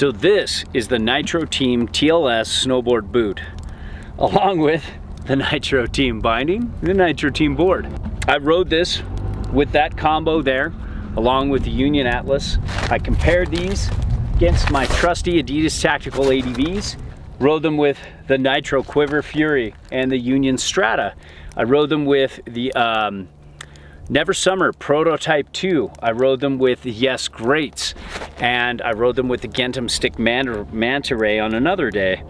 So this is the Nitro Team TLS snowboard boot, along with the Nitro Team binding, the Nitro Team board. I rode this with that combo there, along with the Union Atlas. I compared these against my trusty Adidas Tactical ADVs, rode them with the Nitro Quiver Fury and the Union Strata. I rode them with the Never Summer Prototype 2. I rode them with the Yes Greats, and I rode them with the Gentum Stick Manta Ray on another day.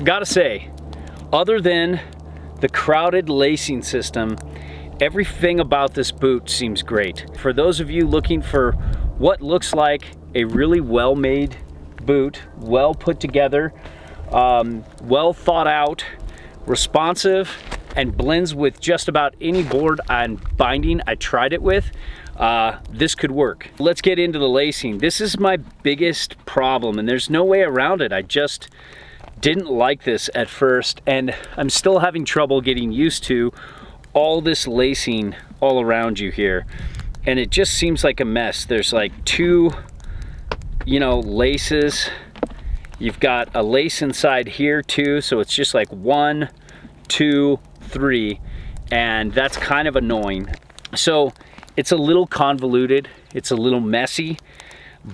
Gotta say, other than the crowded lacing system, everything about this boot seems great. For those of you looking for what looks like a really well-made boot, well put together, well thought out, responsive, and blends with just about any board and binding I tried it with, this could work. Let's get into the lacing. This is my biggest problem, and there's no way around it. I just didn't like this at first, and I'm still having trouble getting used to all this lacing all around you here. And it just seems like a mess. There's like two, laces. You've got a lace inside here too, so it's just like 1, 2, 3, and that's kind of annoying. So it's a little convoluted, it's a little messy,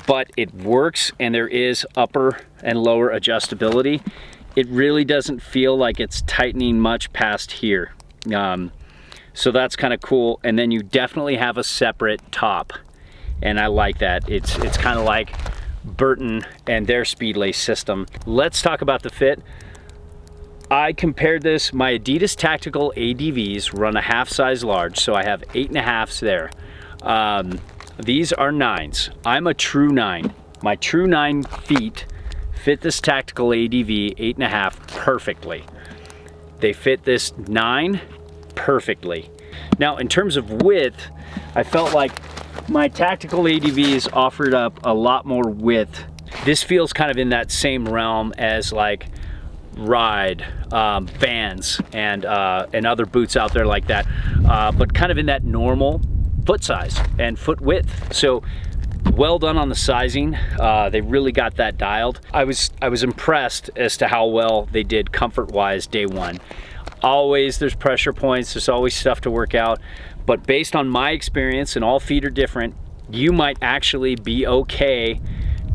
but it works, and there is upper and lower adjustability. It really doesn't feel like it's tightening much past here. So that's kind of cool. And then you definitely have a separate top, and I like that. It's kind of like Burton and their speed lace system. Let's talk about the fit. I compared this, my Adidas Tactical ADVs run a half size large, so I have 8.5s there. These are 9s. I'm a true 9. My true 9 feet fit this Tactical ADV 8.5 perfectly. They fit this 9 perfectly. Now, in terms of width, I felt like my Tactical ADVs offered up a lot more width. This feels kind of in that same realm as like Ride, Vans, and other boots out there like that, but kind of in that normal foot size and foot width. So well done on the sizing. They really got that dialed. I was impressed as to how well they did comfort-wise day one. Always there's pressure points, there's always stuff to work out, but based on my experience, and all feet are different, you might actually be okay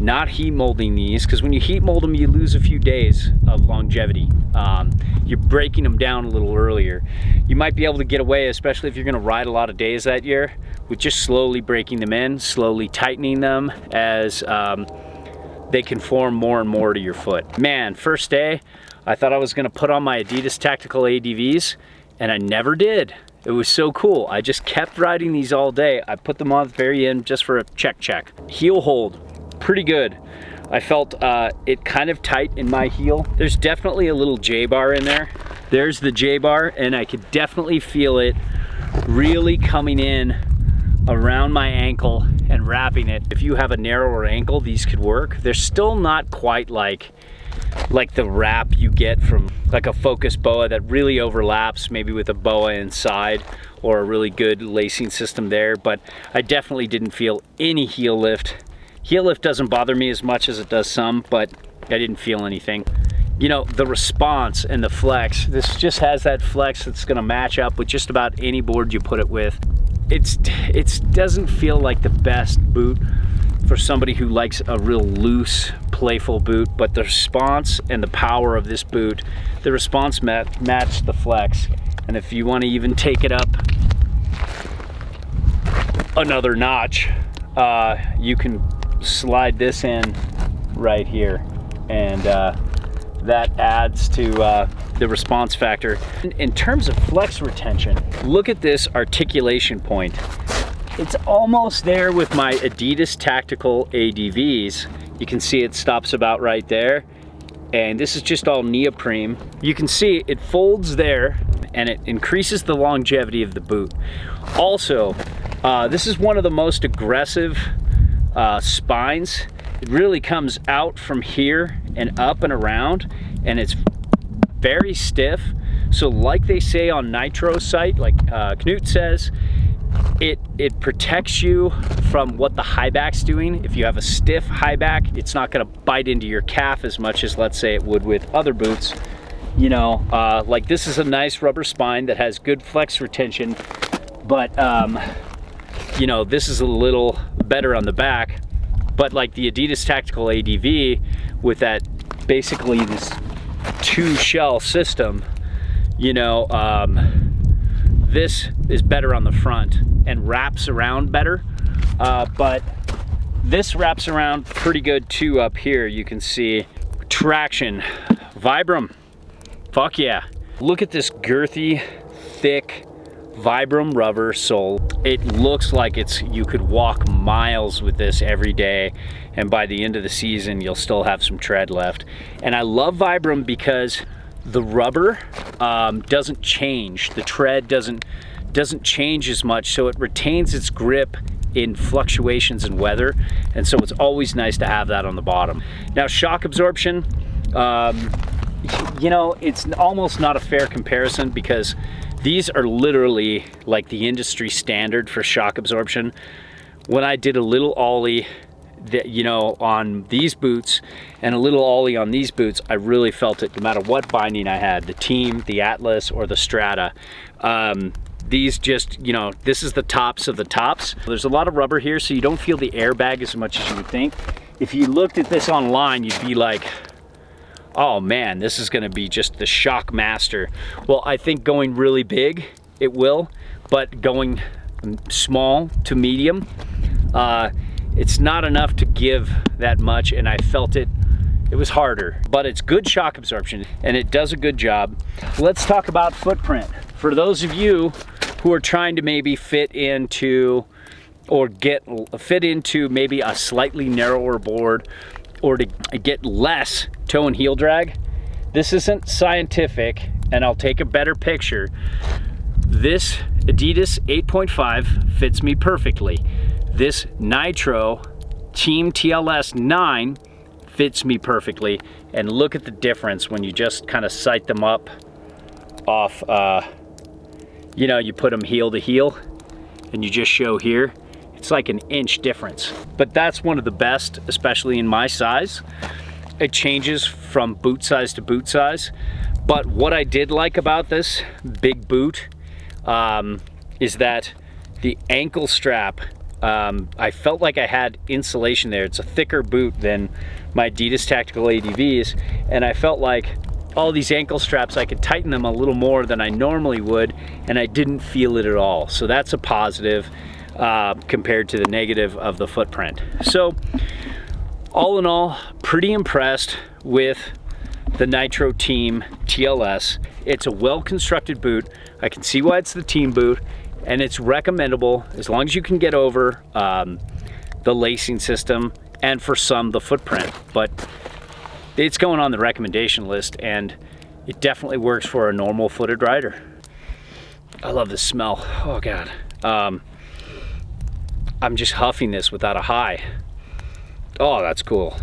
not heat molding these, because when you heat mold them, you lose a few days of longevity. You're breaking them down a little earlier. You might be able to get away, especially if you're gonna ride a lot of days that year, with just slowly breaking them in, slowly tightening them as they conform more and more to your foot. Man, first day, I thought I was gonna put on my Adidas Tactical ADVs, and I never did. It was so cool. I just kept riding these all day. I put them on at the very end just for a check. Heel hold, pretty good. I felt it kind of tight in my heel. There's definitely a little J-bar in there. There's the J-bar, and I could definitely feel it really coming in around my ankle and wrapping it. If you have a narrower ankle, these could work. They're still not quite like the wrap you get from like a Focus boa that really overlaps maybe with a boa inside, or a really good lacing system there, but I definitely didn't feel any heel lift. Heel lift doesn't bother me as much as it does some, but I didn't feel anything. The response and the flex, this just has that flex that's gonna match up with just about any board you put it with. It doesn't feel like the best boot for somebody who likes a real loose, playful boot, but the response and the power of this boot, the response matched the flex. And if you want to even take it up another notch, you can slide this in right here, and that adds to the response factor. In terms of flex retention, look at this articulation point. It's almost there with my Adidas Tactical ADVs. You can see it stops about right there, and this is just all neoprene. You can see it folds there, and it increases the longevity of the boot. Also, this is one of the most aggressive spines. It really comes out from here and up and around, and it's very stiff. So like they say on Nitro's site, like Knut says, It protects you from what the high back's doing. If you have a stiff high back, it's not gonna bite into your calf as much as, let's say, it would with other boots. You know, like this is a nice rubber spine that has good flex retention, but you know, this is a little better on the back. But like the Adidas Tactical ADV with that, basically this 2-shell system, you know, this is better on the front and wraps around better, but this wraps around pretty good too up here. You can see traction, Vibram, fuck yeah. Look at this girthy, thick Vibram rubber sole. It looks like you could walk miles with this every day, and by the end of the season you'll still have some tread left. And I love Vibram because the rubber doesn't change. The tread doesn't change as much, so it retains its grip in fluctuations in weather, and so it's always nice to have that on the bottom. Now, shock absorption, you know, it's almost not a fair comparison because these are literally like the industry standard for shock absorption. When I did a little ollie, you know, on these boots and a little ollie on these boots, I really felt it no matter what binding I had, the Team, the Atlas, or the Strata. These just, you know, this is the tops of the tops. There's a lot of rubber here, so you don't feel the airbag as much as you would think. If you looked at this online, you'd be like, oh man, this is gonna be just the shock master. Well, I think going really big, it will, but going small to medium, it's not enough to give that much, and I felt it was harder. But it's good shock absorption, and it does a good job. Let's talk about footprint. For those of you who are trying to maybe fit into maybe a slightly narrower board, or to get less toe and heel drag, this isn't scientific, and I'll take a better picture. This Adidas 8.5 fits me perfectly. This Nitro Team TLS 9 fits me perfectly, and look at the difference when you just kind of sight them up off, you know, you put them heel to heel and you just show here. It's like an inch difference, but that's one of the best, especially in my size. It changes from boot size to boot size, but what I did like about this big boot is that the ankle strap, I felt like I had insulation there. It's a thicker boot than my Adidas Tactical ADVs, and I felt like all these ankle straps, I could tighten them a little more than I normally would, and I didn't feel it at all. So that's a positive compared to the negative of the footprint. So all in all, pretty impressed with the Nitro Team TLS. It's a well-constructed boot. I can see why it's the team boot, and it's recommendable as long as you can get over the lacing system, and for some, the footprint. But it's going on the recommendation list, and it definitely works for a normal footed rider. I love this smell. Oh God. I'm just huffing this without a high. Oh, that's cool.